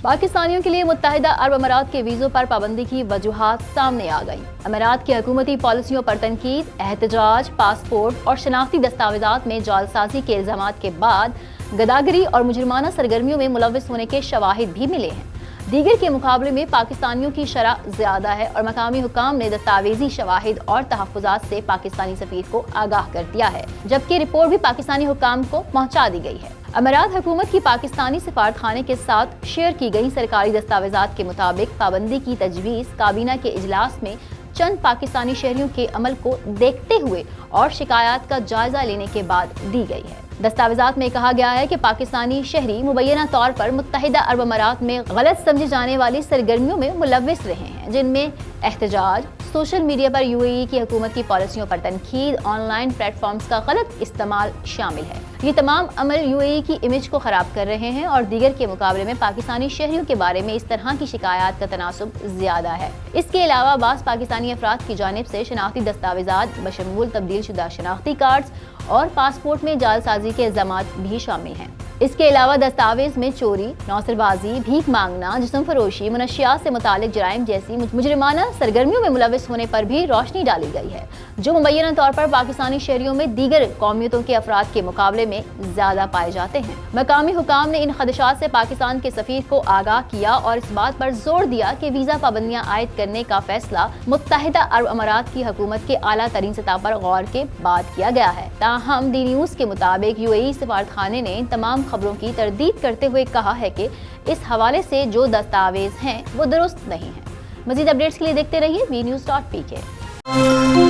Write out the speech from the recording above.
पाकिस्तानियों के लिए मुत्तहिदा अरब अमारात के वीज़ों पर पाबंदी की वजूहात सामने आ गई। अमारात की हुकूमती पॉलिसियों पर तनकीद, एहतजाज, पासपोर्ट और शनाख्ती दस्तावेज़ात में जालसाजी के इल्ज़ामात के बाद गदागरी और मुजरिमाना सरगर्मियों में मुलव्वस होने के शवाहिद भी मिले हैं। दीगर के मुकाबले में पाकिस्तानियों की शरह ज़्यादा है और मकामी हुकाम ने दस्तावेजी शवाहिद और तहफ़्फ़ुज़ात से पाकिस्तानी सफ़ीर को आगाह कर दिया है, जबकि रिपोर्ट भी पाकिस्तानी हुकाम को पहुँचा दी गई है। अमारात हुकूमत की पाकिस्तानी सिफारतखाने के साथ शेयर की गई सरकारी दस्तावेज़ात के मुताबिक पाबंदी की तजवीज़ काबीना के इजलास में चंद पाकिस्तानी शहरियों के अमल को देखते हुए और शिकायत का जायजा लेने के बाद दी गई है। दस्तावेज़ात में कहा गया है कि पाकिस्तानी शहरी मुबैना तौर पर मुत्तहिदा अरब अमारात में गलत समझी जाने वाली सरगर्मियों में मुलव्वस रहे हैं, जिनमें एहतजाज, सोशल मीडिया पर यूएई की हुकूमत की पॉलिसियों पर तनकीद, ऑनलाइन प्लेटफॉर्म्स का गलत इस्तेमाल शामिल है। ये तमाम अमल यूएई की इमेज को खराब कर रहे हैं और दीगर के मुकाबले में पाकिस्तानी शहरियों के बारे में इस तरह की शिकायत का तनासुब ज्यादा है। इसके अलावा बाज़ पाकिस्तानी अफराद की जानिब से शनाख्ती दस्तावेज़ात बशमूल तब्दील शुदा शनाख्ती कार्ड्स और पासपोर्ट में जालसाजी के इल्ज़ामात भी शामिल हैं। इसके अलावा दस्तावेज में चोरी, नौसरबाजी, भीख मांगना, जिस्म फरोशी, मनशियात से मुतालिक जराइम जैसी मुजरिमाना सरगर्मियों में मुलव्वस होने पर भी रोशनी डाली गई है, जो मुबैना तौर पर पाकिस्तानी शहरियों में दीगर कौमियतों के अफराद के मुकाबले में ज्यादा पाए जाते हैं। मकामी हुकाम ने इन खदशात से पाकिस्तान के सफीर को आगाह किया और इस बात पर जोर दिया कि वीजा पाबंदियां आयद करने का फैसला मुत्तहिदा अरब अमारात की हुकूमत के आला तरीन सतह पर गौर के बाद किया गया है। ताहम डी न्यूज़ के मुताबिक यूएई सफारतखाने ने तमाम खबरों की तरदीद करते हुए कहा है कि इस हवाले से जो दस्तावेज हैं वो दुरुस्त नहीं है। मज़ीद अपडेट्स के लिए देखते रहिए vnews.pk।